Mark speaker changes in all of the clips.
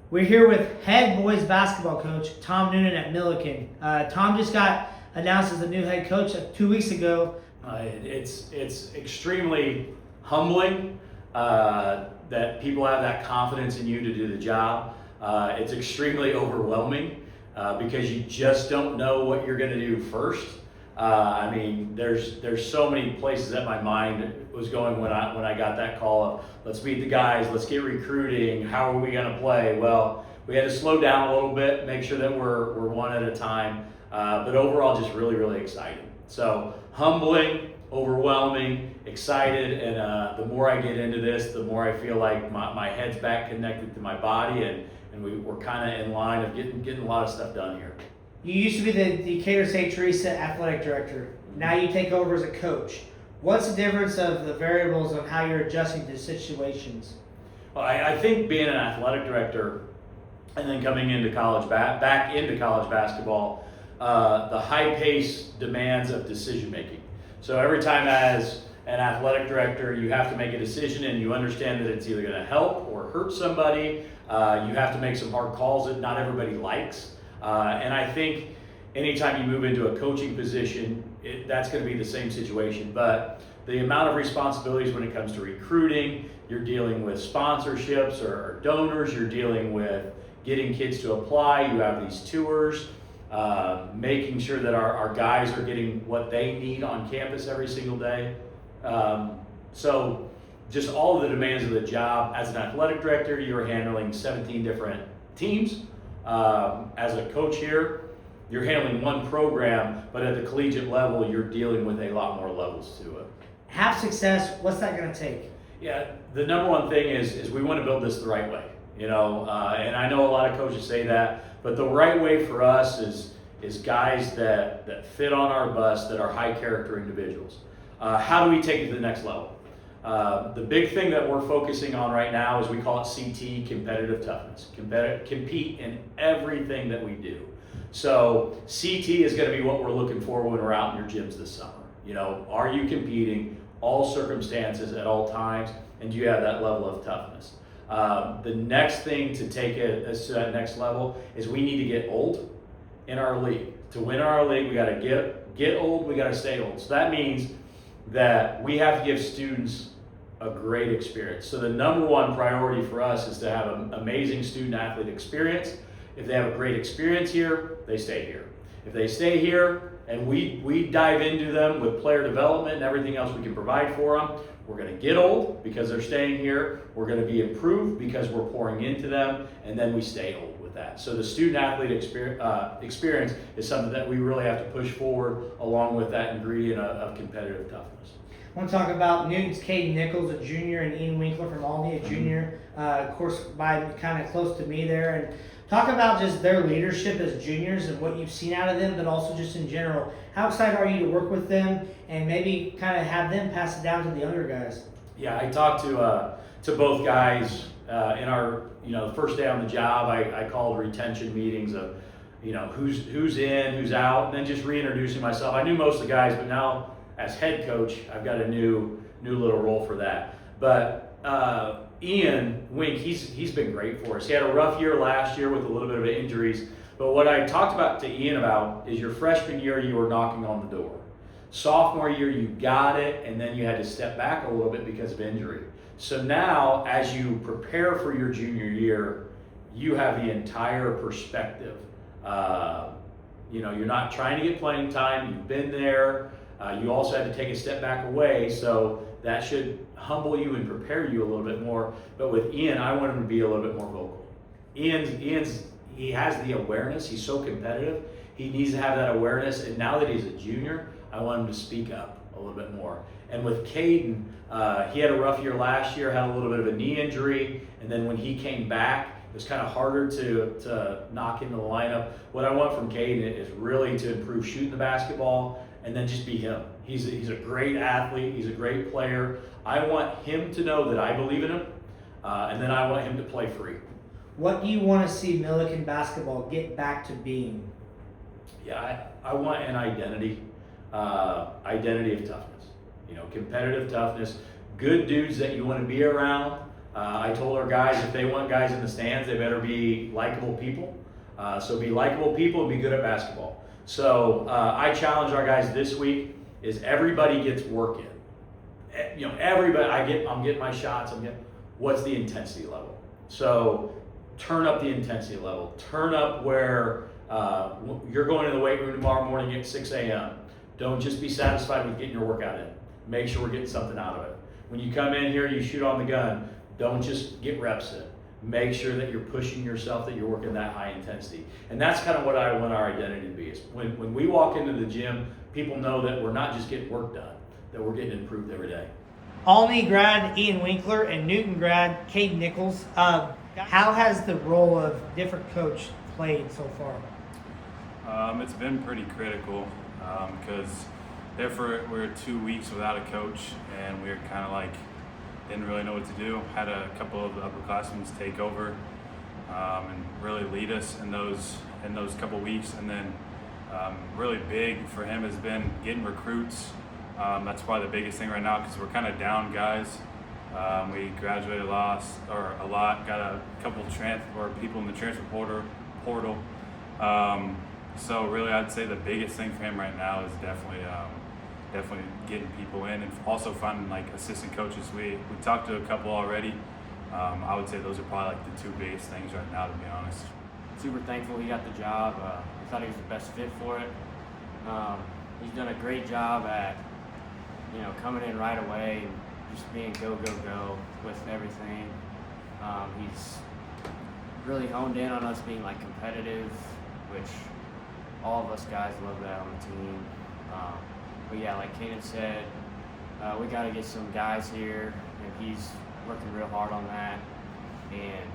Speaker 1: We're here with head boys basketball coach Tom Noonan at Millikin. Tom just got announced as the new head coach 2 weeks ago.
Speaker 2: It's extremely humbling that people have that confidence in you to do the job. It's extremely overwhelming because you just don't know what you're going to do first. I mean, there's so many places that my mind was going when I got that call of let's meet the guys, let's get recruiting, how are we going to play? Well, we had to slow down a little bit, make sure that we're one at a time, but overall just really exciting. So humbling, overwhelming, excited, and the more I get into this, the more I feel like my head's back connected to my body, and we're kind of in line of getting a lot of stuff done here.
Speaker 1: You used to be the Decatur St. Teresa athletic director. Now you take over as a coach. What's the difference of the variables of how you're adjusting to situations?
Speaker 2: Well, I think being an athletic director and then coming into college back into college basketball, the high pace demands of decision making. So every time as an athletic director, you have to make a decision and you understand that it's either going to help or hurt somebody. You have to make some hard calls that not everybody likes. And I think anytime you move into a coaching position, that's going to be the same situation. But the amount of responsibilities when it comes to recruiting, you're dealing with sponsorships or donors, you're dealing with getting kids to apply, you have these tours, making sure that our guys are getting what they need on campus every single day. So just all of the demands of the job. As an athletic director, you're handling 17 different teams. As a coach here, you're handling one program, but at the collegiate level, you're dealing with a lot more levels to it.
Speaker 1: Have success, what's that going to take?
Speaker 2: Yeah, the number one thing is we want to build this the right way, and I know a lot of coaches say that, but the right way for us is guys that fit on our bus, that are high character individuals. How do we take it to the next level? The big thing that we're focusing on right now is we call it CT, competitive toughness. Compete in everything that we do. So CT is going to be what we're looking for when we're out in your gyms this summer. Are you competing all circumstances at all times, and do you have that level of toughness? The next thing to take it to that next level is we need to get old in our league. To win our league, we got to get old, we got to stay old. So that means that we have to give students a great experience. So the number one priority for us is to have an amazing student athlete experience. If they have a great experience here, they stay here. If they stay here and we dive into them with player development and everything else we can provide for them, we're going to get old because they're staying here. We're going to be improved because we're pouring into them, and then we stay old with that. So the student athlete experience is something that we really have to push forward along with that ingredient of competitive toughness.
Speaker 1: I want to talk about Newton's Caden Nichols, a junior, and Ian Winkler from Olneys, a junior, of course, by kind of close to me there. And talk about just their leadership as juniors and what you've seen out of them, but also just in general. How excited are you to work with them and maybe kind of have them pass it down to the younger guys?
Speaker 2: Yeah, I talked to both guys in our the first day on the job. I called retention meetings of who's in, who's out, and then just reintroducing myself. I knew most of the guys, but now as head coach, I've got a new little role for that. But Ian Wink, he's been great for us. He had a rough year last year with a little bit of injuries. But what I talked about to Ian about is your freshman year, you were knocking on the door. Sophomore year, you got it, and then you had to step back a little bit because of injury. So now, as you prepare for your junior year, you have the entire perspective. You're not trying to get playing time. You've been there. You also had to take a step back away, so that should humble you and prepare you a little bit more. But with Ian, I want him to be a little bit more vocal. He has the awareness. He's so competitive. He needs to have that awareness. And now that he's a junior, I want him to speak up a little bit more. And with Caden, he had a rough year last year, had a little bit of a knee injury, and then when he came back, it was kind of harder to knock into the lineup. What I want from Caden is really to improve shooting the basketball and then just be him. He's a great athlete. He's a great player. I want him to know that I believe in him, and then I want him to play free.
Speaker 1: What do you want to see Millikin basketball get back to being?
Speaker 2: Yeah, I want an identity of toughness. Competitive toughness, good dudes that you want to be around, I told our guys if they want guys in the stands, they better be likable people. So be likable people and be good at basketball. So I challenge our guys this week is everybody gets work in. Everybody, I'm getting my shots. What's the intensity level? So turn up the intensity level. Turn up where you're going to the weight room tomorrow morning at 6 a.m. Don't just be satisfied with getting your workout in. Make sure we're getting something out of it. When you come in here, you shoot on the gun. Don't just get reps in. Make sure that you're pushing yourself, that you're working that high intensity. And that's kind of what I want our identity to be. Is when we walk into the gym, people know that we're not just getting work done, that we're getting improved every day.
Speaker 1: Olney grad Ian Winkler and Newton grad Caden Nichols. How has the role of different coach played so far?
Speaker 3: It's been pretty critical because we were 2 weeks without a coach, and we were kind of like didn't really know what to do. Had a couple of the upperclassmen take over and really lead us in those couple weeks, and then really big for him has been getting recruits. That's probably the biggest thing right now because we're kind of down guys. We graduated a lot, got a couple people in the transfer portal. So really, I'd say the biggest thing for him right now is definitely getting people in, and also finding like assistant coaches. We talked to a couple already. I would say those are probably like the two biggest things right now, to be honest.
Speaker 4: Super thankful he got the job. I thought he was the best fit for it. He's done a great job at coming in right away and just being go with everything. He's really honed in on us being like competitive, which all of us guys love that on the team. But yeah, like Caden said, we got to get some guys here, and he's working real hard on that. And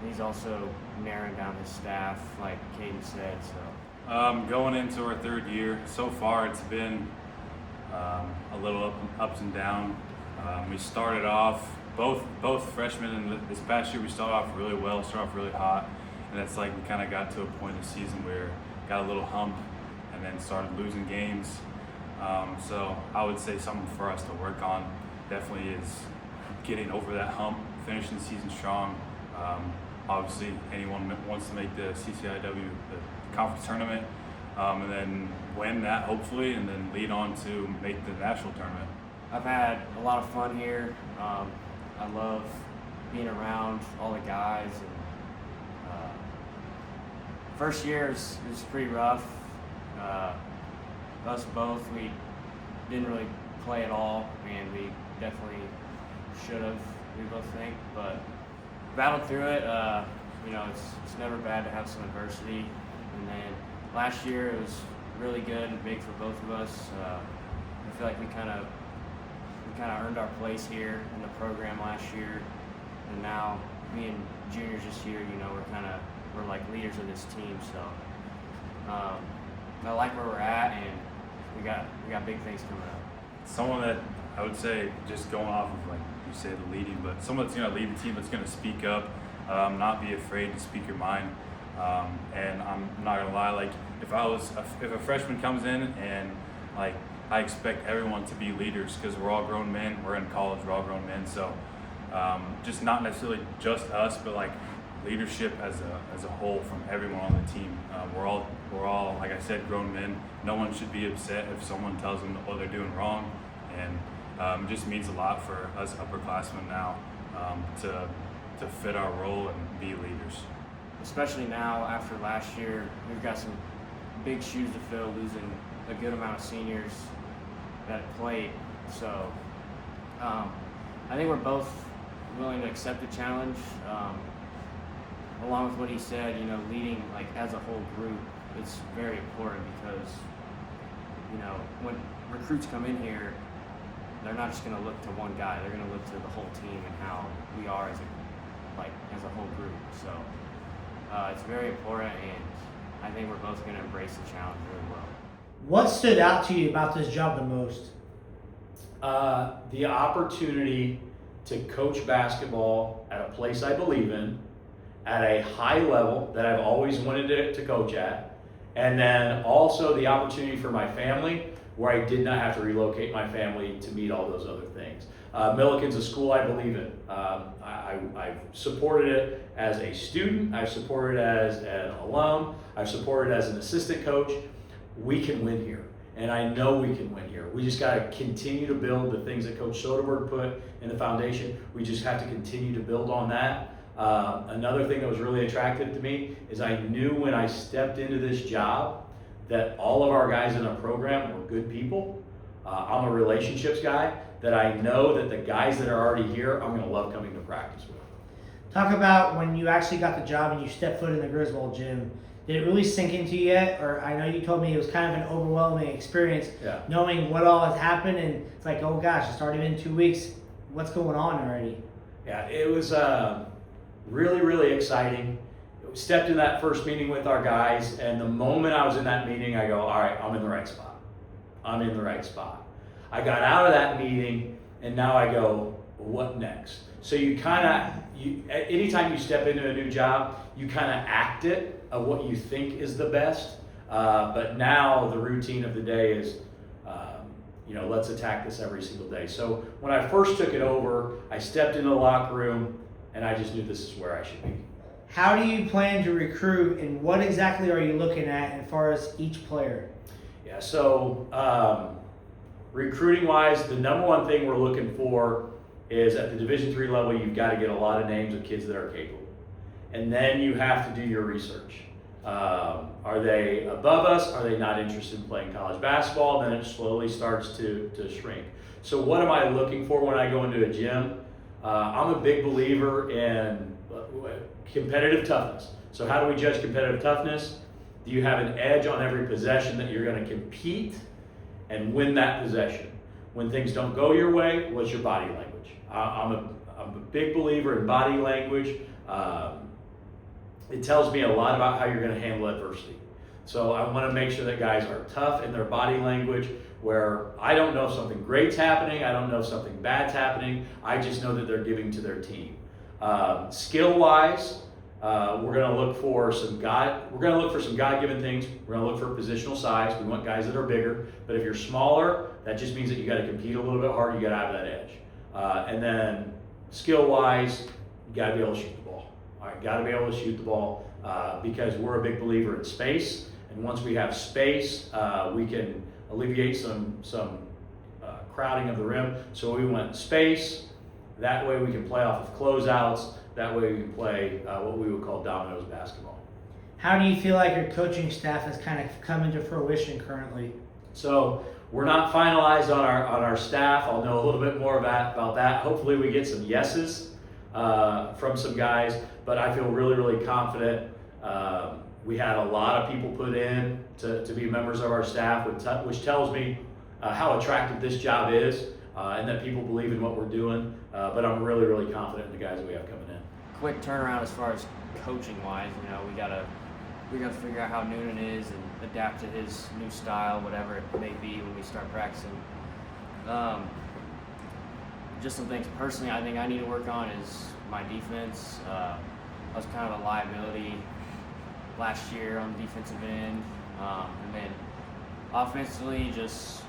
Speaker 4: he's also narrowing down his staff, like Caden said. So
Speaker 3: going into our third year, so far it's been a little ups and downs. We started off both freshmen, and this past year we started off really well, started off really hot, and it's like we kind of got to a point in the season where got a little hump, and then started losing games. So I would say something for us to work on definitely is getting over that hump, finishing the season strong. Obviously, anyone wants to make the CCIW, the conference tournament, and then win that hopefully, and then lead on to make the national tournament.
Speaker 4: I've had a lot of fun here. I love being around all the guys. And first year was pretty rough. Us both, we didn't really play at all, and we definitely should have, we both think, but battled through it. It's never bad to have some adversity. And then last year it was really good and big for both of us. I feel like we kind of earned our place here in the program last year, and now being juniors this year, we're like leaders of this team. So I like where we're at, and we got big things coming up.
Speaker 3: Someone that I would say, just going off of like you say the leading, but someone that's going to lead the team, that's going to speak up, not be afraid to speak your mind. And I'm not gonna lie, like if a freshman comes in, and like I expect everyone to be leaders because we're all grown men. We're in college, we're all grown men. So just not necessarily just us, but like leadership as a whole from everyone on the team. We're all like I said, grown men. No one should be upset if someone tells them what they're doing wrong, and it just means a lot for us upperclassmen now to fit our role and be leaders.
Speaker 4: Especially now after last year, we've got some big shoes to fill, losing a good amount of seniors that played. So I think we're both willing to accept the challenge. Along with what he said, leading like as a whole group is very important because when recruits come in here, they're not just going to look to one guy. They're going to look to the whole team and how we are as a whole group. So it's very important, and I think we're both going to embrace the challenge really well.
Speaker 1: What stood out to you about this job the most?
Speaker 2: The opportunity to coach basketball at a place I believe in, at a high level that I've always wanted to coach at, and then also the opportunity for my family where I did not have to relocate my family to meet all those other things. Millikin's a school I believe in. I've supported it as a student, I've supported it as an alum, I've supported it as an assistant coach. We can win here, and I know we can win here. We just got to continue to build the things that Coach Soderberg put in the foundation. We just have to continue to build on that. Another thing that was really attractive to me is I knew when I stepped into this job that all of our guys in our program were good people. I'm a relationships guy, that I know that the guys that are already here, I'm going to love coming to practice with.
Speaker 1: Talk about when you actually got the job and you stepped foot in the Griswold gym. Did it really sink into you yet? Or I know you told me it was kind of an overwhelming experience,
Speaker 2: Yeah.
Speaker 1: knowing what all has happened, and it's like, oh gosh, it's already been 2 weeks. What's going on already?
Speaker 2: Yeah, it was really, really exciting. We stepped in that first meeting with our guys, and the moment I was in that meeting, I go, all right, I'm in the right spot. I'm in the right spot. I got out of that meeting, and now I go, what next? So you kind of, anytime you step into a new job, you kind of act it of what you think is the best. But now the routine of the day is, let's attack this every single day. So when I first took it over, I stepped into the locker room, and I just knew this is where I should be.
Speaker 1: How do you plan to recruit, and what exactly are you looking at as far as each player?
Speaker 2: Yeah, so recruiting wise, the number one thing we're looking for is at the Division III level, you've got to get a lot of names of kids that are capable. And then you have to do your research. Are they above us? Are they not interested in playing college basketball? Then it slowly starts to shrink. So what am I looking for when I go into a gym? I'm a big believer in competitive toughness. So how do we judge competitive toughness? Do you have an edge on every possession that you're going to compete and win that possession? When things don't go your way, what's your body language? I'm a big believer in body language. It tells me a lot about how you're going to handle adversity. So I want to make sure that guys are tough in their body language, where I don't know if something great's happening, I don't know if something bad's happening, I just know that they're giving to their team. Skill-wise, we're going to look for some God-given things. We're going to look for positional size. We want guys that are bigger. But if you're smaller, that just means that you got to compete a little bit harder. You got to have that edge. And then skill-wise, you got to be able to shoot the ball. All right, got to be able to shoot the ball because we're a big believer in space. And once we have space, we can alleviate some crowding of the rim. So we want space. That way we can play off of closeouts. That way we can play what we would call dominoes basketball.
Speaker 1: How do you feel like your coaching staff has kind of come into fruition currently?
Speaker 2: So we're not finalized on our staff. I'll know a little bit more about that. Hopefully we get some yeses from some guys, but I feel really, really confident. We had a lot of people put in to be members of our staff, which tells me how attractive this job is and that people believe in what we're doing. But I'm really, really confident in the guys that we have coming in.
Speaker 4: Quick turnaround as far as coaching wise. We gotta figure out how Noonan is and adapt to his new style, whatever it may be when we start practicing. Just some things personally I think I need to work on is my defense. I was kind of a liability last year on the defensive end, and then offensively just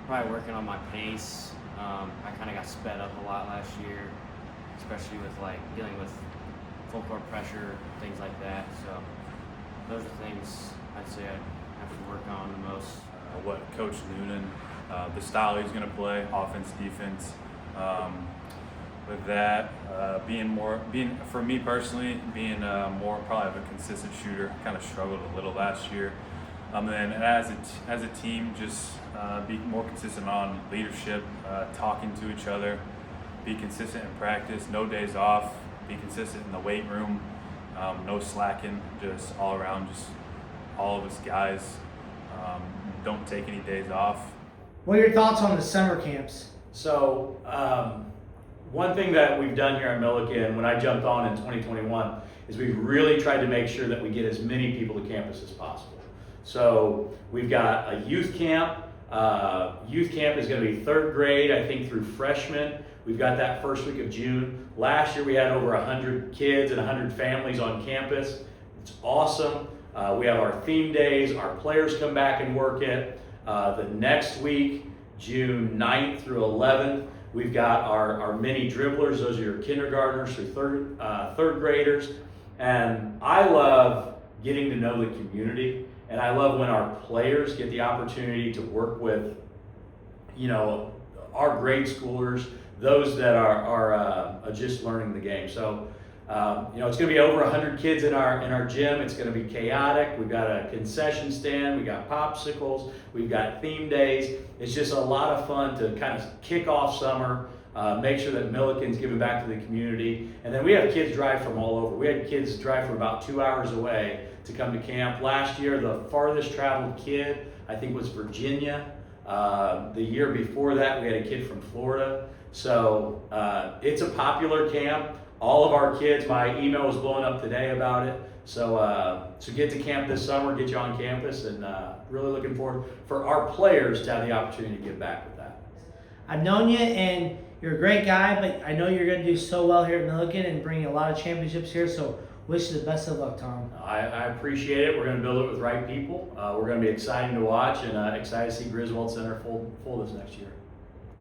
Speaker 4: probably working on my pace. I kind of got sped up a lot last year, especially with dealing with full court pressure, things like that. So those are things I'd say I have to work on the most.
Speaker 3: What Coach Noonan, the style he's going to play, offense, defense. With that, being for me personally, being more probably of a consistent shooter. Kind of struggled a little last year. And then as a team, just be more consistent on leadership, talking to each other, be consistent in practice, no days off, be consistent in the weight room, no slacking, just all around, just all of us guys don't take any days off.
Speaker 1: What are your thoughts on the summer camps?
Speaker 2: So one thing that we've done here at Millikin when I jumped on in 2021 is we've really tried to make sure that we get as many people to campus as possible. So we've got a youth camp. Youth camp is going to be third grade, I think, through freshman. We've got that first week of June. Last year we had over 100 kids and 100 families on campus. It's awesome. We have our theme days. Our players come back and work it. The next week, June 9th through 11th, We've got our mini dribblers. Those are your kindergartners through third graders. And I love getting to know the community. And I love when our players get the opportunity to work with, our grade schoolers, those that are just learning the game. So, it's going to be over 100 kids in our gym. It's going to be chaotic. We've got a concession stand. We got popsicles. We've got theme days. It's just a lot of fun to kind of kick off summer. Make sure that Millikin's giving back to the community. And then we have kids drive from all over. We had kids drive from about 2 hours away to come to camp. Last year, the farthest traveled kid, I think, was Virginia. The year before that, we had a kid from Florida. So it's a popular camp. All of our kids, my email was blowing up today about it. So get to camp this summer, get you on campus, and really looking forward for our players to have the opportunity to give back with that.
Speaker 1: I've known you, and you're a great guy, but I know you're going to do so well here at Millikin and bring a lot of championships here. So wish you the best of luck, Tom.
Speaker 2: I appreciate it. We're going to build it with the right people. We're going to be exciting to watch, and excited to see Griswold Center full this next year.